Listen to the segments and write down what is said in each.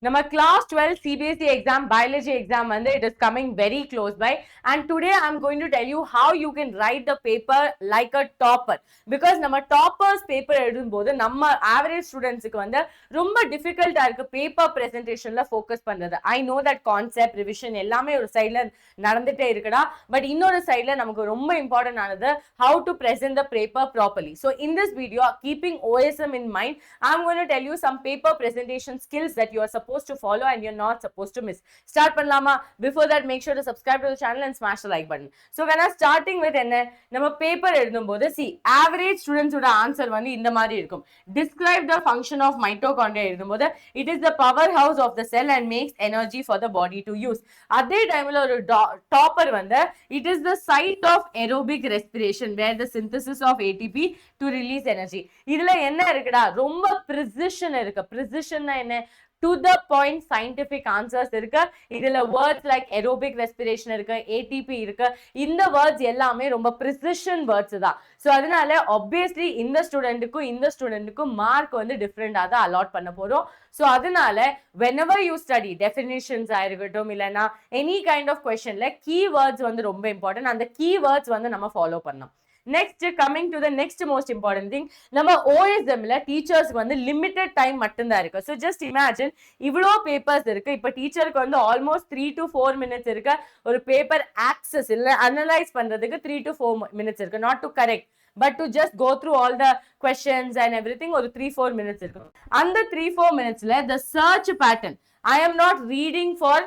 Number class 12 CBSE exam biology exam and it is coming very close by, and today I'm going to tell you how you can write the paper like a topper, because நம்ம toppers paper எழுதும்போது நம்ம average studentsக்கு வந்து ரொம்ப டிஃபிகல்ட்டா இருக்கு paper பிரசன்டேஷன்ல focus பண்றது. I know that concept revision எல்லாமே ஒரு சைட்ல நடந்துட்டே இருக்குடா, பட் இன்னொரு சைட்ல நமக்கு ரொம்ப இம்பார்ட்டன்ட் ஆனது how to present the paper properly. So in this video, keeping OSM in mind, I'm going to tell you some paper presentation skills that you are supposed to follow and you're not supposed to miss. Start பண்ணலாமா? Before that, make sure to subscribe to the channel and smash the like button. So when I'm starting with என்ன நம்ம paper எழுதும்போது see average students ஓட answer வந்து இந்த மாதிரி இருக்கும். Describe the function of mitochondria எழுதும்போது it is the powerhouse of the cell and makes energy for the body to use. அதே டைம்ல ஒரு டாப்பர் வந்து it is the site of aerobic respiration where the synthesis of ATP to release energy. இதுல என்ன இருக்குடா, ரொம்ப precision இருக்கு. precisionனா என்ன, to the point scientific answers இருக்கு. இதுல words like aerobic respiration இருக்கு, ATP இருக்கு. இந்த words எல்லாமே ரொம்ப precision words தான். ஸோ அதனால obviously இந்த ஸ்டூடெண்ட்டுக்கும் மார்க் வந்து டிஃப்ரெண்டா தான் அலாட் பண்ண போறோம். ஸோ அதனால whenever you study definitions ஆயிருக்கட்டும் இல்லைன்னா எனி கைண்ட் ஆஃப் கொஸ்டின்ல keywords வந்து ரொம்ப இம்பார்ட்டன்ட். அந்த keywords வந்து நம்ம ஃபாலோ பண்ணணும். Next, coming to the next most important thing, நம்ம OSMல டீச்சர்ஸ்க்கு வந்து லிமிட்டட் டைம் மட்டும்தான் இருக்கு. ஸோ ஜஸ்ட் இமேஜின் இவ்வளோ பேப்பர்ஸ் இருக்கு. இப்போ டீச்சருக்கு வந்து ஆல்மோஸ்ட் 3 to 4 minutes இருக்கு ஒரு பேப்பர் ஆக்சஸ் இல்லை அனலைஸ் பண்றதுக்கு 3 to 4 minutes இருக்கு. Not to correct, but to just go through all the questions and everything ஒரு 3-4 minutes இருக்கு. அந்த 3-4 minutesல the search pattern, I am not reading for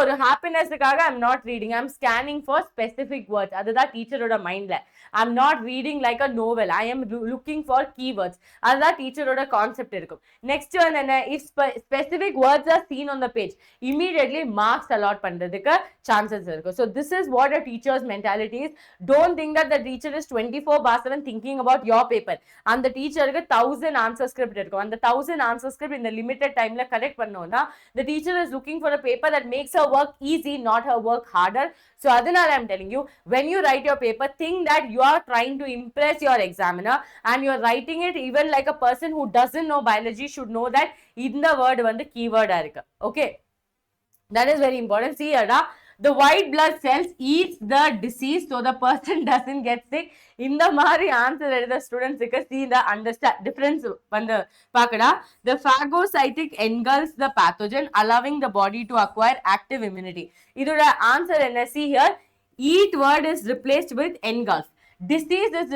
ஒரு ஹாப்பினஸ்க்காக I'm not reading, I'm scanning for specific words. அதுதான் டீச்சரோட மைண்ட்ல. I'm not reading like a novel, I am looking for keywords. அதுதான் டீச்சரோட கான்செப்ட் இருக்கும். நெக்ஸ்ட் வந்து என்ன, if specific words are seen on the page, immediately marks allot பண்றதுக்கு chances இருக்கு. So this is what a teacher's mentality is. Don't think that the teacher is 24/7 thinking about your paper. அந்த டீச்சருக்கு 1000 answer script இருக்கும். அந்த 1000 answer script இந்த limited டைம்ல correct பண்ணோம்னா the teacher is looking for a paper that makes her work easy, not her work harder. So adinala I'm telling you, when you write your paper, think that you are trying to impress your examiner and you are writing it even like a person who doesn't know biology should know that in the word வந்து keyword ஆ இருக்கு. Okay, that is very important. See ada, the white blood cells eats the disease so the person doesn't get sick. இந்த மாதிரி answer எழுத ஸ்டூடெண்ட்ஸுக்கு see the understand difference வந்து பார்க்கடா. The phagocytic engulfs the pathogen allowing the body to acquire active immunity. இதோட answer என்ன, see here, eat word is replaced with engulf. Disease is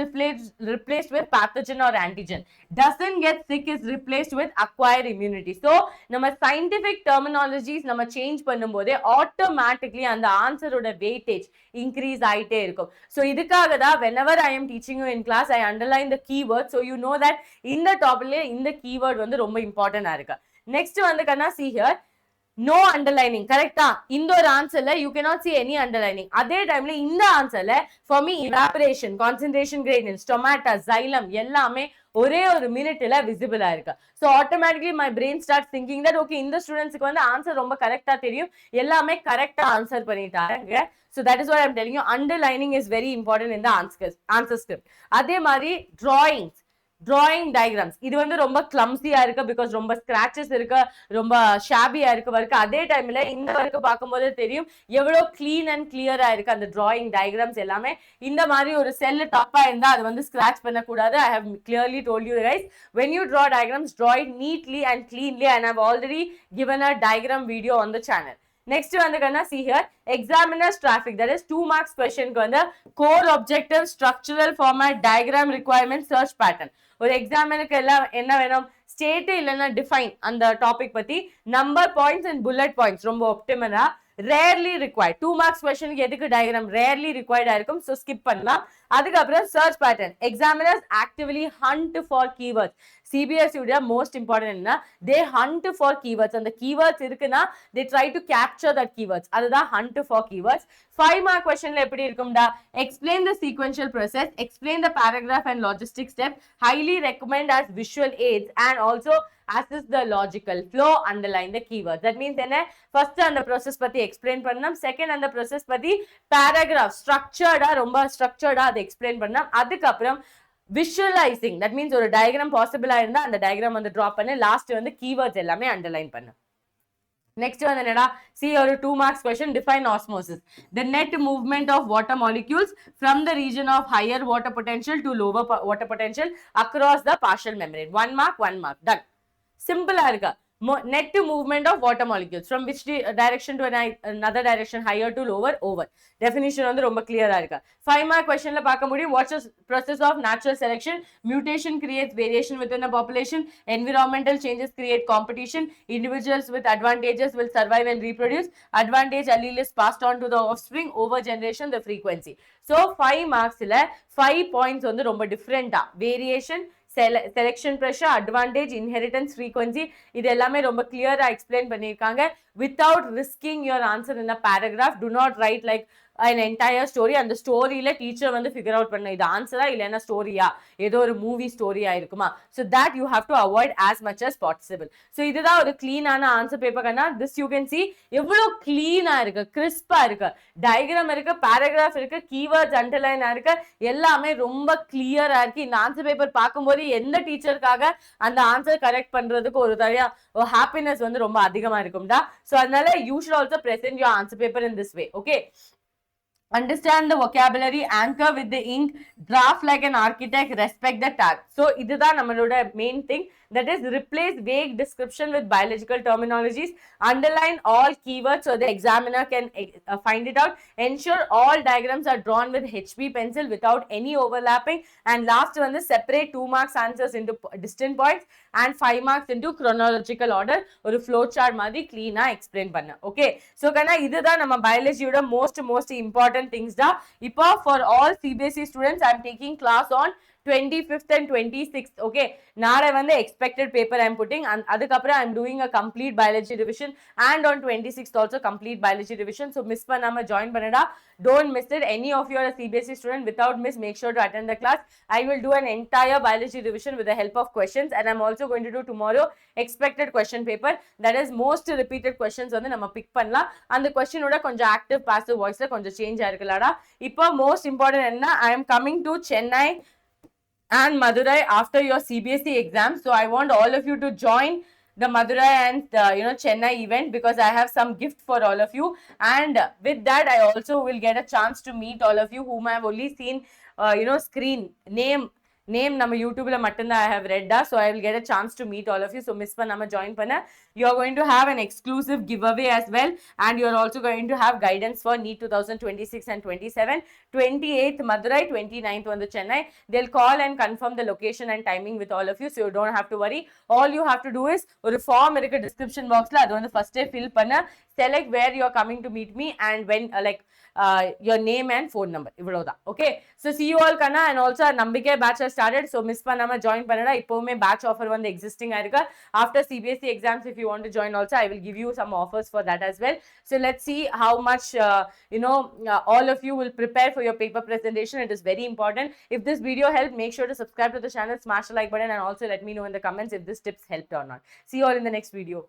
replaced with pathogen or antigen. Doesn't get sick is replaced with acquired immunity. So நம்ம scientific terminologies நம்ம change பண்ணும்போதே automatically அந்த ஆன்சரோட weightage increase ஆயிட்டே இருக்கும். So இதுக்காக தான் whenever I am teaching you in class, I underline the keyword so you know that இந்த டாபிக்ல இந்த keyword வந்து ரொம்ப இம்பார்ட்டன்டா இருக்கு. நெக்ஸ்ட் வந்து கண்ணா see here, no underlining. கரெக்டா? இந்த ஒரு ஆன்சர்ல you cannot see any underlining. அதே டைம்ல இந்த ஆன்சர்ல for me evaporation, concentration gradient, stomata, xylem எல்லாமே ஒரே ஒரு மினிட்ல விசிபிளா இருக்கு. So automatically my brain start thinking that okay இந்த ஸ்டூடெண்ட்ஸ்க்கு வந்து ஆன்சர் ரொம்ப கரெக்டா தெரியும், எல்லாமே கரெக்டா ஆன்சர் பண்ணிட்டாங்க. So that is what I'm telling you, underlining is very important in the answer script. அதே மாதிரி டிராயிங்ஸ், டிராயிங் டயக்ராம்ஸ் இது வந்து ரொம்ப கிளம்சியா இருக்கு பிகாஸ் ரொம்ப ஸ்கிராச்சஸ் இருக்கு, ரொம்ப ஷாபியா இருக்கு. அதே டைம்ல இந்த வரைக்கும் பார்க்கும்போது தெரியும் எவ்வளவு கிளீன் அண்ட் கிளியரா இருக்கு அந்த டிராயிங் டயக்ராம்ஸ் எல்லாமே. இந்த மாதிரி ஒரு செல் தப்பா இருந்தா அது வந்து ஸ்கிராச் பண்ணக்கூடாது. I have clearly told you guys, when you draw diagrams, draw it neatly and cleanly, and I've already given a diagram video on the channel. Next வந்து கண்ணா see here, examiner's traffic, that is 2 marks questionக்கு வந்து core objective, structural format, diagram requirement, search pattern. ஒரு எக்ஸாமினுக்கு எல்லாம் என்ன வேணும், state இல்லைன்னா define அந்த topic பத்தி, number points and bullet points ரொம்ப ஒப்டிமலா, ரேர்லி ரிக்வயர்ட். 2 marks கொஸ்டினுக்கு எதுக்கு டயக்ராம் ரேர்லி ரிக்வயர்டா இருக்கும், ஸோ ஸ்கிப் பண்ணலாம். அதுக்கப்புறம் search pattern, examiners actively hunt for keywords. CBSE உடைய மோஸ்ட் இம்பார்ட்டன்ட் என்ன, தே ஹண்ட் ஃபார் கீவேர்ட்ஸ். அந்த கீவேர்ட்ஸ் இருக்குன்னா they try to capture that keywords, அதுதான் ஹண்ட் ஃபார் கீவேர்ட்ஸ். 5 mark கொஸ்டின்ல எப்படி இருக்கும்டா, explain the sequential process, explain the paragraph and logistic step, highly recommend as visual aids and also assess the logical flow, underline the keywords. That means என்ன, first அந்த process பத்தி explain பண்ணணும், second அந்த process பத்தி paragraph structured-ஆ ரொம்ப structured-ஆ அதை explain பண்ணணும். அதுக்கப்புறம் visualizing, that means ஒரு diagram possible-ஆ இருந்தா அந்த diagram வந்து draw பண்ணு, last வந்து keywords எல்லாமே underline பண்ணு. Next one, see your 2 marks question. Define osmosis. The net movement of water molecules from the region of higher water potential to lower water potential across the partial membrane. 1 mark, 1 mark. Done. Simple arga. Net movement of water molecules from which direction to another direction, higher to lower, over. Definition on the romba clear arga. 5 mark question la paaka mudiyum. What's the process of natural selection? Mutation creates variation within a population. Environmental changes create competition. Individuals with advantages will survive and reproduce. Advantage allele is passed on to the offspring. Over generation, the frequency. So 5 marks la 5 points on the romba different. Variation, selection pressure, advantage, inheritance, frequency, இது எல்லாமே ரொம்ப clear-ஆ explain பண்ணிருக்காங்க. Without risking your answer in a paragraph, do not write like an entire story. அந்த ஸ்டோரியில teacher வந்து figure out பண்ண இது ஆன்சரா இல்லைன்னா ஸ்டோரியா, ஏதோ ஒரு மூவி ஸ்டோரியா இருக்குமா. So that you have to avoid as much as possible. ஸோ இதுதான் ஒரு கிளீனான ஆன்சர் பேப்பர்னா திஸ் யூ கேன் சி எவ்வளோ கிளீனா இருக்கு, கிறிஸ்பா இருக்கு, டயக்ராம் இருக்கு, பேராகிராஃப் இருக்கு, கீவேர்ட்ஸ் அண்டர்லைனா இருக்கு, எல்லாமே ரொம்ப கிளியரா இருக்கு. இந்த ஆன்சர் பேப்பர் பார்க்கும்போது எந்த டீச்சருக்காக அந்த ஆன்சர் கரெக்ட் பண்றதுக்கு ஒரு தனியா ஒரு ஹாப்பினஸ் வந்து ரொம்ப அதிகமா இருக்கும்டா. ஸோ அதனால you should also present your answer paper in this way. Okay, understand the vocabulary, anchor with the ink, draft like an architect, respect the tag. So இதுதான் நம்மளோட main thing, that is replace vague description with biological terminologies, underline all keywords so the examiner can find it out, ensure all diagrams are drawn with HB pencil without any overlapping, and last one is separate 2 marks answers into distant points and 5 marks into chronological order. ஒரு flow chart மாதிரி clean-ஆ explain பண்ண. Okay, so கண்ணா இதுதான் நம்ம biology-யோட most important things da. இப்போ for all CBSE students I am taking class on 25th and 26th. Okay, நாளை வந்து expected paper I am putting, and அதுக்கப்புறம் I am doing a complete biology revision, and on 26th also complete biology revision. So miss பண்ணாம join பண்ணடா. Don't miss it. Any of you are a CBSE student, without miss, make sure to attend the class. I will do an entire biology revision with the help of questions, and I'm also going to do tomorrow expected question paper, that is most repeated questions வந்து நம்ம pick பண்ணலாம். அந்த question ஓட கொஞ்சம் active passive voice கொஞ்சம் change ஆயிருக்கலாடா. இப்போ most important என்ன, I am coming to Chennai and Madurai after your CBSE exam. So I want all of you to join the Madurai and Chennai event, because I have some gift for all of you, and with that I also will get a chance to meet all of you whom I have only seen screen name நம்ம யூடியூப்ல மட்டும்தான் I have read da. So I will get a chance to meet all of you. So miss பண்ணாம join பண்ண. You are going to have an exclusive giveaway as well, and you are also going to have guidance for NEET 2026 and 27. 28th Madurai, 29th வந்து Chennai. They'll call and confirm the location and timing with all of you, so you don't have to worry. All you have to do is ஒரு form இருக்கு description boxல, அது வந்து first fill பண்ண, select where you are coming to meet me and when your name and phone number. இவ்வளவுதான். Okay, so see you all Kanna. And also நம்பிக்கை batch started, so miss பண்ணாம join பண்ணடா. இப்போவுமே batch offer வந்து existing ஆயிருக்கு. After CBSE exams, if you want to join also, I will give you some offers for that as well. So let's see how much all of you will prepare for your paper presentation. It is very important. If this video helped, make sure to subscribe to the channel, smash the like button, and also let me know in the comments if this tips helped or not. See you all in the next video.